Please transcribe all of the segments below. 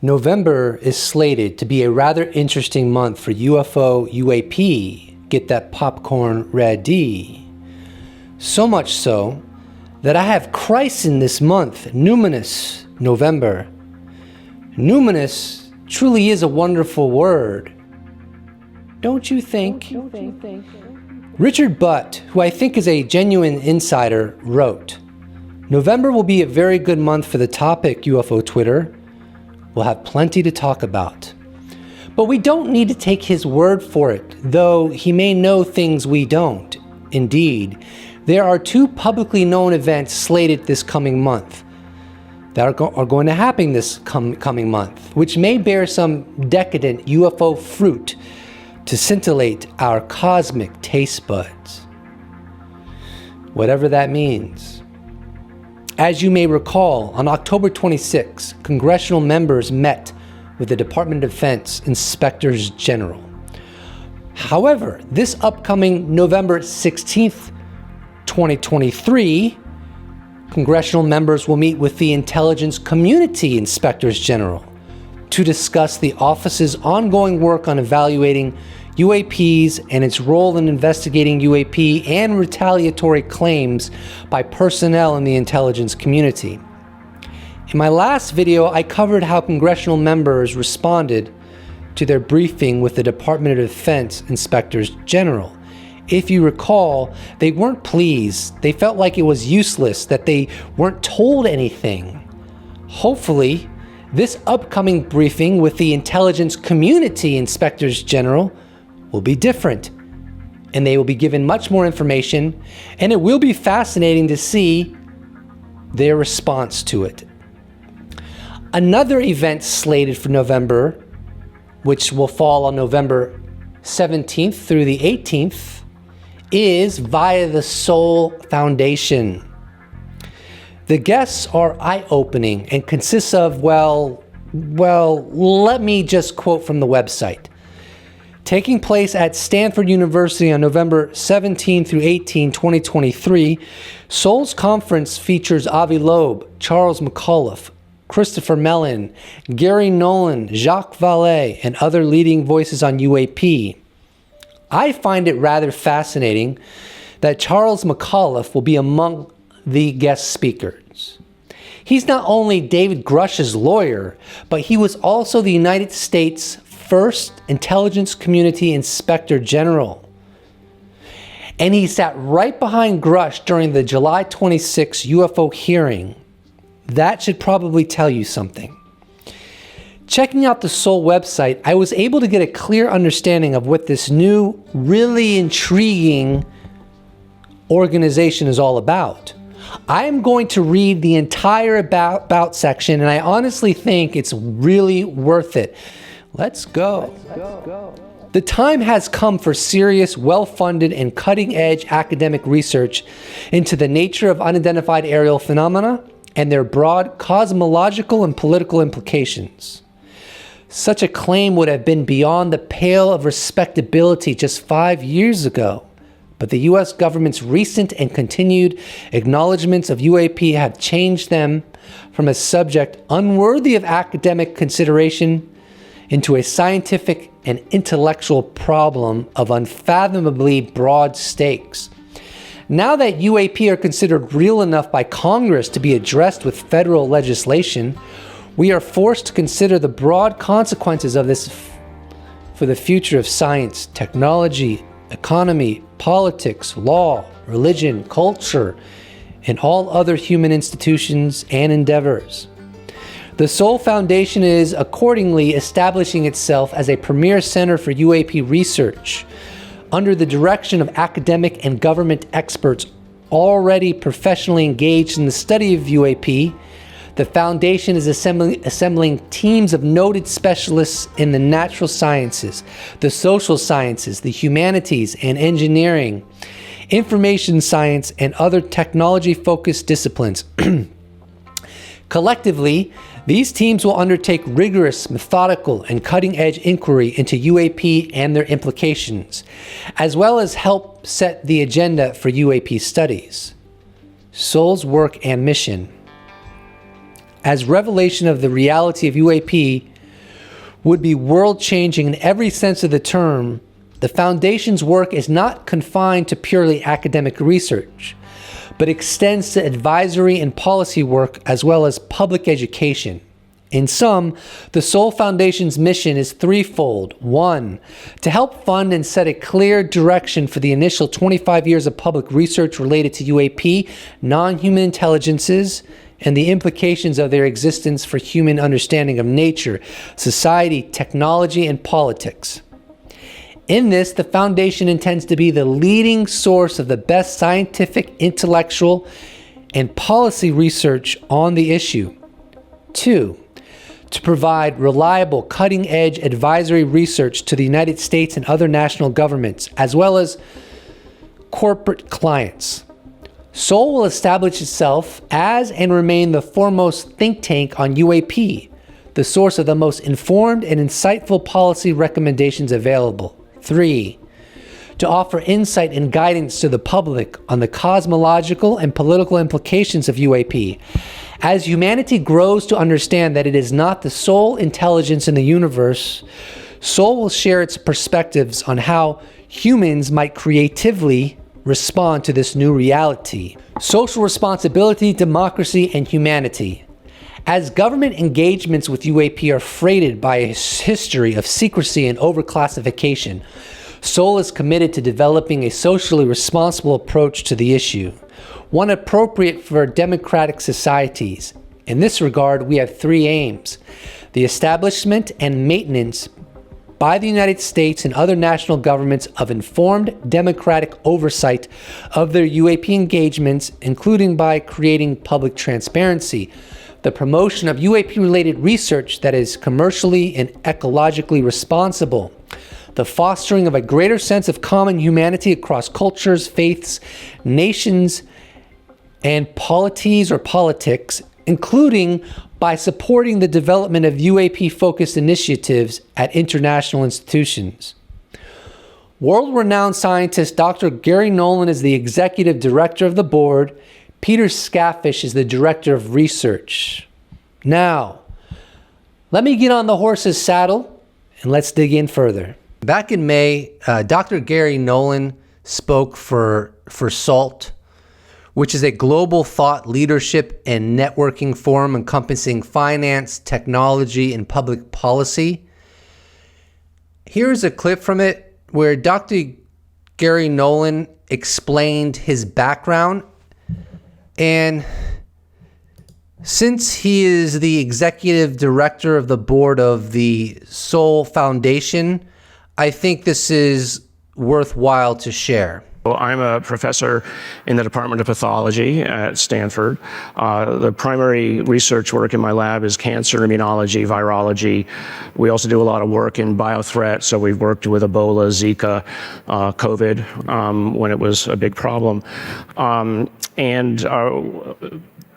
November is slated to be a rather interesting month for UFO UAP. Get that popcorn ready. So much so that I have christened this month Numinous November. Numinous truly is a wonderful word, don't you think? Richard Butt, who I think is a genuine insider, wrote, "November will be a very good month for the topic, UFO Twitter. We'll have plenty to talk about." But we don't need to take his word for it, though he may know things we don't. Indeed, there are two publicly known events slated this coming month that are going to happen this coming month, which may bear some decadent UFO fruit to scintillate our cosmic taste buds. Whatever that means. As you may recall, on October 26, congressional members met with the Department of Defense Inspectors General. However, this upcoming November 16th, 2023, congressional members will meet with the Intelligence Community Inspectors General to discuss the office's ongoing work on evaluating UAPs and its role in investigating UAP and retaliatory claims by personnel in the intelligence community. In my last video, I covered how congressional members responded to their briefing with the Department of Defense Inspectors General. If you recall, they weren't pleased. They felt like it was useless, that they weren't told anything. Hopefully, this upcoming briefing with the Intelligence Community Inspectors General will be different, and they will be given much more information, and it will be fascinating to see their response to it. Another event slated for November, which will fall on November 17th through the 18th, is via the Soul Foundation. The guests are eye-opening and consists of, well, let me just quote from the website. Taking place at Stanford University on November 17 through 18, 2023, Soul's conference features Avi Loeb, Charles McAuliffe, Christopher Mellon, Gary Nolan, Jacques Vallée, and other leading voices on UAP. I find it rather fascinating that Charles McAuliffe will be among the guest speakers. He's not only David Grush's lawyer, but he was also the United States' first Intelligence Community Inspector General. And he sat right behind Grush during the July 26 UFO hearing. That should probably tell you something. Checking out the Soul website, I was able to get a clear understanding of what this new, really intriguing organization is all about. I am going to read the entire about section, and I honestly think it's really worth it. Let's go. The time has come for serious, well-funded, and cutting-edge academic research into the nature of unidentified aerial phenomena and their broad cosmological and political implications. Such a claim would have been beyond the pale of respectability just 5 years ago, but the U.S. government's recent and continued acknowledgments of UAP have changed them from a subject unworthy of academic consideration into a scientific and intellectual problem of unfathomably broad stakes. Now that UAP are considered real enough by Congress to be addressed with federal legislation, we are forced to consider the broad consequences of this for the future of science, technology, economy, politics, law, religion, culture, and all other human institutions and endeavors. The Soul Foundation is accordingly establishing itself as a premier center for UAP research under the direction of academic and government experts already professionally engaged in the study of UAP. The foundation is assembling teams of noted specialists in the natural sciences, the social sciences, the humanities and engineering, information science, and other technology-focused disciplines. Collectively, these teams will undertake rigorous, methodical, and cutting-edge inquiry into UAP and their implications, as well as help set the agenda for UAP studies. Soul's work and mission. as revelation of the reality of UAP would be world-changing in every sense of the term, the Foundation's work is not confined to purely academic research, but extends to advisory and policy work as well as public education. In sum, the Soul Foundation's mission is threefold. 1, to help fund and set a clear direction for the initial 25 years of public research related to UAP, non-human intelligences, and the implications of their existence for human understanding of nature, society, technology, and politics. In this, the Foundation intends to be the leading source of the best scientific, intellectual, and policy research on the issue. 2, to provide reliable, cutting-edge advisory research to the United States and other national governments, as well as corporate clients. SOUL will establish itself as and remain the foremost think tank on UAP, the source of the most informed and insightful policy recommendations available. 3, to offer insight and guidance to the public on the cosmological and political implications of UAP. As humanity grows to understand that it is not the sole intelligence in the universe, SOUL will share its perspectives on how humans might creatively respond to this new reality. Social responsibility, democracy, and humanity. As government engagements with UAP are freighted by a history of secrecy and overclassification, SOUL is committed to developing a socially responsible approach to the issue, one appropriate for democratic societies. In this regard, we have 3 aims: the establishment and maintenance by the United States and other national governments of informed democratic oversight of their UAP engagements, including by creating public transparency, the promotion of UAP-related research that is commercially and ecologically responsible, the fostering of a greater sense of common humanity across cultures, faiths, nations, and polities or politics, including by supporting the development of UAP-focused initiatives at international institutions. World-renowned scientist Dr. Gary Nolan is the executive director of the board. Peter Skafish is the director of research. Now, let me get on the horse's saddle and let's dig in further. Back in May, Dr. Gary Nolan spoke for SALT, which is a global thought leadership and networking forum encompassing finance, technology, and public policy. Here's a clip from it where Dr. Gary Nolan explained his background. And since he is the executive director of the board of the Soul Foundation, I think this is worthwhile to share. Well, I'm a professor in the Department of Pathology at Stanford. The primary research work in my lab is cancer, immunology, virology. We also do a lot of work in biothreat, so we've worked with Ebola, Zika, COVID, when it was a big problem.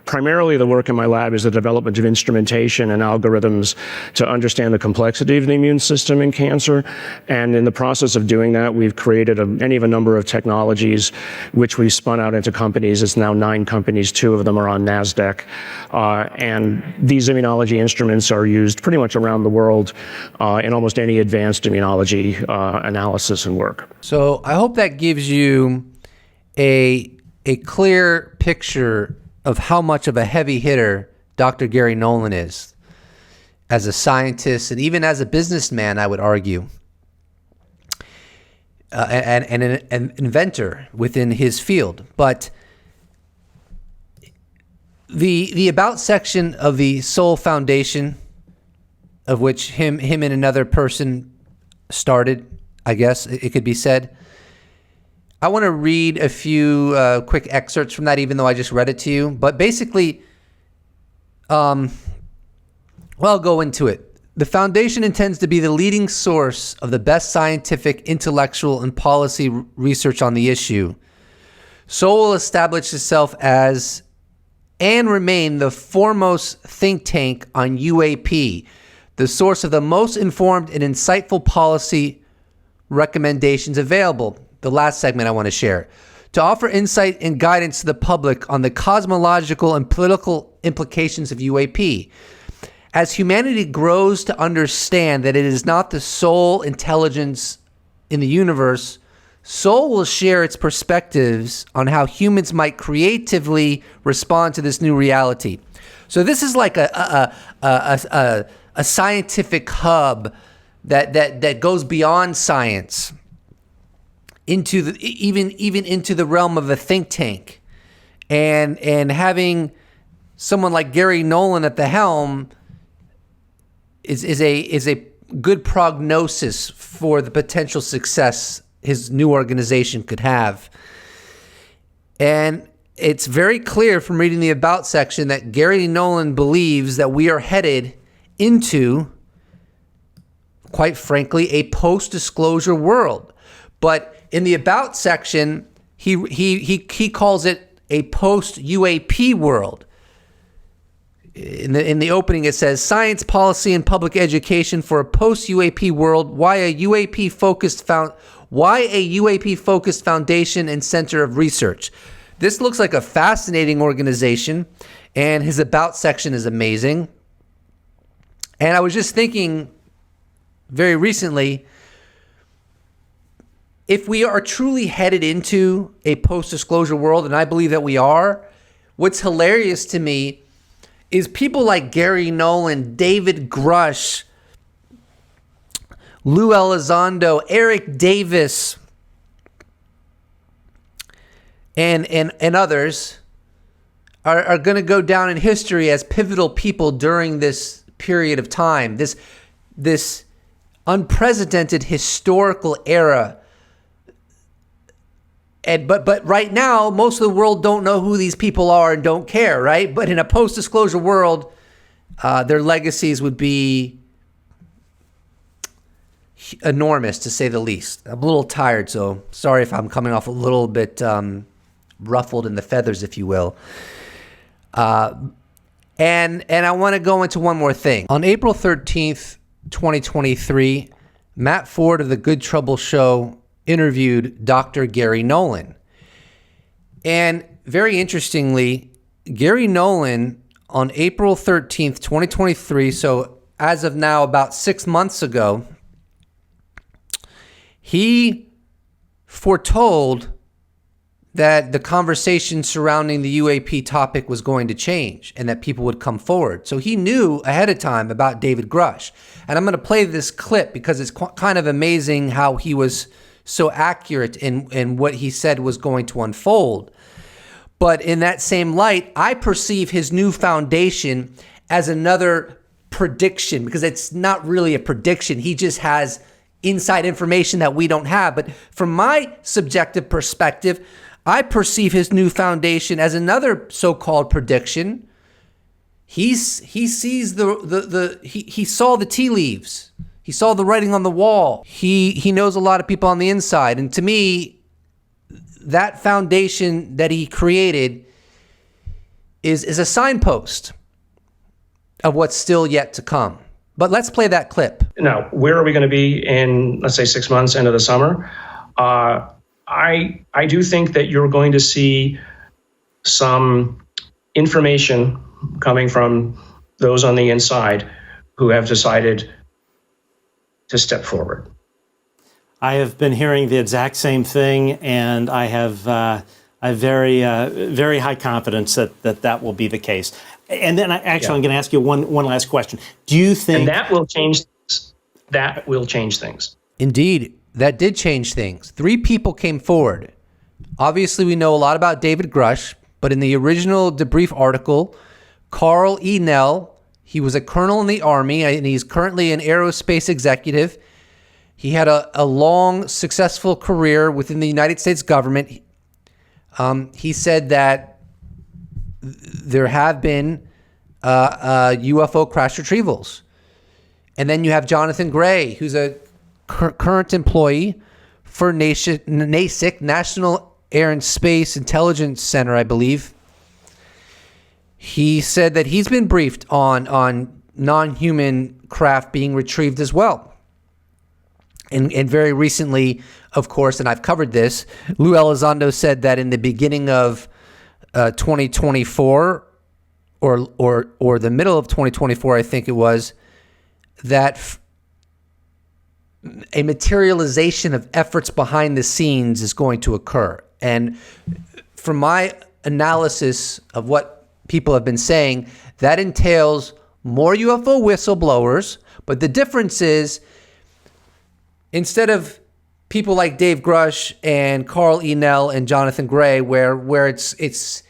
Primarily the work in my lab is the development of instrumentation and algorithms to understand the complexity of the immune system in cancer. And in the process of doing that, we've created a number of technologies which we spun out into companies. It's now 9 companies, 2 of them are on NASDAQ. And these immunology instruments are used pretty much around the world in almost any advanced immunology analysis and work. So I hope that gives you a clear picture of how much of a heavy hitter Dr. Gary Nolan is as a scientist and even as a businessman, I would argue, and an inventor within his field. But the About section of the Soul Foundation, of which him and another person started, I guess it could be said, I want to read a few quick excerpts from that, even though I just read it to you. But basically, I'll go into it. The Foundation intends to be the leading source of the best scientific, intellectual, and policy research on the issue. SOUL will establish itself as and remain the foremost think tank on UAP, the source of the most informed and insightful policy recommendations available. The last segment I want to share. to offer insight and guidance to the public on the cosmological and political implications of UAP. As humanity grows to understand that it is not the sole intelligence in the universe, Soul will share its perspectives on how humans might creatively respond to this new reality. So this is like a scientific hub that goes beyond science into the even into the realm of a think tank, and having someone like Gary Nolan at the helm is a good prognosis for the potential success his new organization could have. And it's very clear from reading the About section that Gary Nolan believes that we are headed into, quite frankly, a post-disclosure world. But in the About section, he calls it a post-UAP world. In the opening, it says, Science, Policy, and Public Education for a Post-UAP World, why a UAP-focused foundation and center of research. This looks like a fascinating organization, and his About section is amazing. And I was just thinking very recently, if we are truly headed into a post-disclosure world, and I believe that we are, what's hilarious to me is people like Gary Nolan, David Grush, Lou Elizondo, Eric Davis, and others are going to go down in history as pivotal people during this period of time, this unprecedented historical era. But right now, most of the world don't know who these people are and don't care, right? But in a post-disclosure world, their legacies would be enormous, to say the least. I'm a little tired, so sorry if I'm coming off a little bit ruffled in the feathers, if you will. And I want to go into one more thing. On April 13th, 2023, Matt Ford of the Good Trouble Show interviewed Dr. Gary Nolan. And very interestingly, Gary Nolan on April 13th, 2023, so as of now about 6 months ago, he foretold that the conversation surrounding the UAP topic was going to change and that people would come forward. So he knew ahead of time about David Grush. And I'm going to play this clip because it's kind of amazing how he was so accurate in what he said was going to unfold. But in that same light, I perceive his new foundation as another prediction, because it's not really a prediction. He just has inside information that we don't have. But from my subjective perspective, I perceive his new foundation as another so-called prediction. He sees he saw the tea leaves. He saw the writing on the wall. He knows a lot of people on the inside. And to me, that foundation that he created is a signpost of what's still yet to come. But let's play that clip. Now, where are we going to be in, let's say, 6 months into the summer? I do think that you're going to see some information coming from those on the inside who have decided to step forward. I have been hearing the exact same thing, and I have very high confidence that will be the case. And then I'm going to ask you one last question. Do you think... And that will change things. Indeed, that did change things. 3 people came forward. Obviously, we know a lot about David Grush, but in the original debrief article, Carl E. Nell, he was a colonel in the Army, and he's currently an aerospace executive. He had a long, successful career within the United States government. He said that there have been UFO crash retrievals. And then you have Jonathan Gray, who's a current employee for NASIC, National Air and Space Intelligence Center, I believe. He said that he's been briefed on non-human craft being retrieved as well. And very recently, of course, and I've covered this, Lou Elizondo said that in the beginning of 2024 or the middle of 2024, I think it was, that a materialization of efforts behind the scenes is going to occur. And from my analysis of what people have been saying, that entails more UFO whistleblowers. But the difference is, instead of people like Dave Grush and Carl Enell and Jonathan Gray, where it's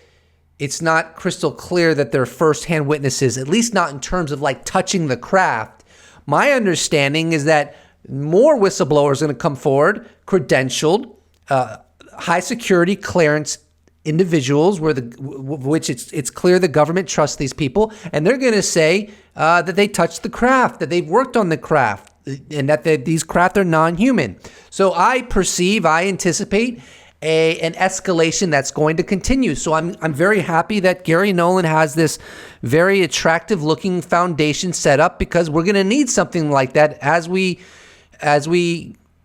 not crystal clear that they're firsthand witnesses, at least not in terms of like touching the craft, my understanding is that more whistleblowers are going to come forward, credentialed, high security clearance individuals, which it's clear the government trusts these people, and they're going to say that they touched the craft, that they've worked on the craft, and that these craft are non-human. So I anticipate an escalation that's going to continue. So I'm very happy that Gary Nolan has this very attractive looking foundation set up, because we're going to need something like that as we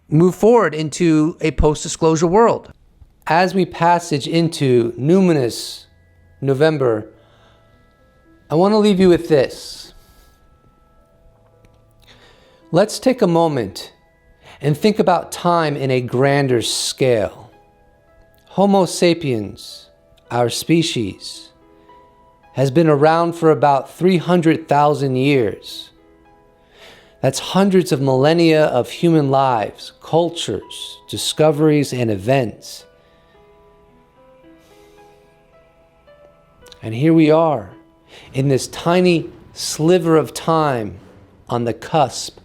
move forward into a post-disclosure world. As we passage into numinous November, I want to leave you with this. Let's take a moment and think about time in a grander scale. Homo sapiens, our species, has been around for about 300,000 years. That's hundreds of millennia of human lives, cultures, discoveries, and events. And here we are, in this tiny sliver of time on the cusp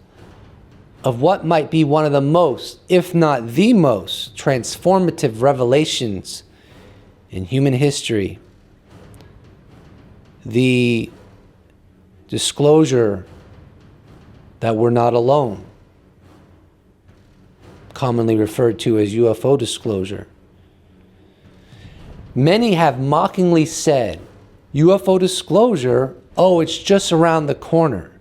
of what might be one of the most, if not the most, transformative revelations in human history. The disclosure that we're not alone, commonly referred to as UFO disclosure. Many have mockingly said, UFO disclosure, oh, it's just around the corner.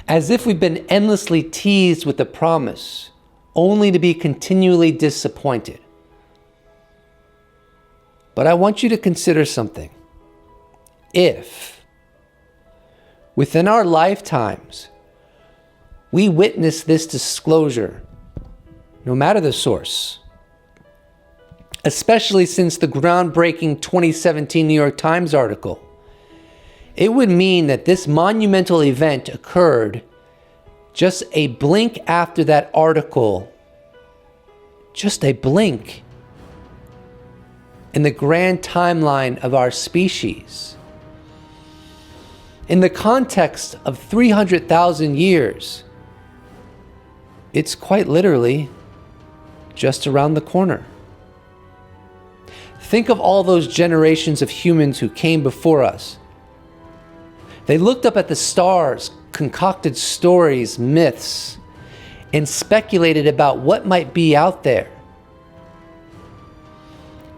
As if we've been endlessly teased with the promise, only to be continually disappointed. But I want you to consider something. If, within our lifetimes, we witness this disclosure, no matter the source, especially since the groundbreaking 2017 New York Times article, it would mean that this monumental event occurred just a blink after that article, just a blink in the grand timeline of our species. In the context of 300,000 years, it's quite literally just around the corner. Think of all those generations of humans who came before us. They looked up at the stars, concocted stories, myths, and speculated about what might be out there.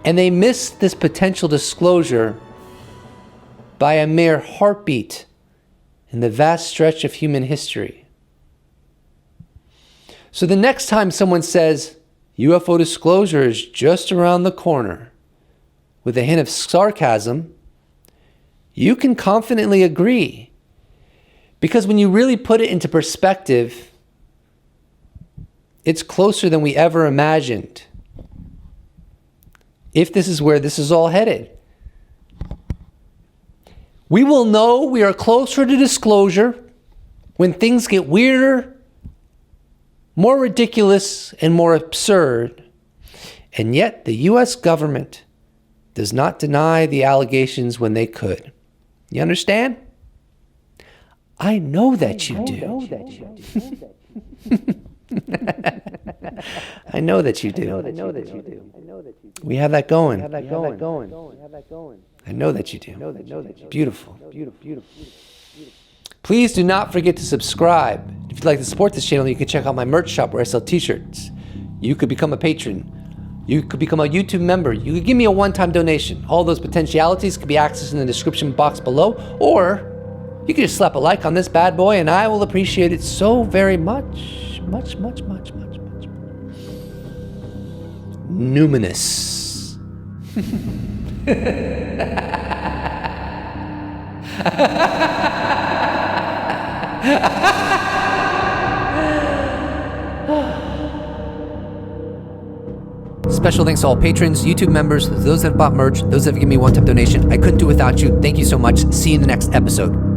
And they missed this potential disclosure by a mere heartbeat in the vast stretch of human history. So the next time someone says, UFO disclosure is just around the corner, with a hint of sarcasm, you can confidently agree. Because when you really put it into perspective, it's closer than we ever imagined. If this is where this is all headed. We will know we are closer to disclosure when things get weirder, more ridiculous, and more absurd. And yet the U.S. government does not deny the allegations when they could. You understand? I know that you do. I know that you do. We have that going. I know that you do. Beautiful. Please do not forget to subscribe. If you'd like to support this channel, you can check out my merch shop where I sell t-shirts. You could become a patron. You could become a YouTube member. You could give me a one-time donation. All those potentialities could be accessed in the description box below, or you could just slap a like on this bad boy and I will appreciate it so very much. numinous. Special thanks to all patrons, YouTube members, those that have bought merch, those that have given me one-time donation. I couldn't do it without you. Thank you so much. See you in the next episode.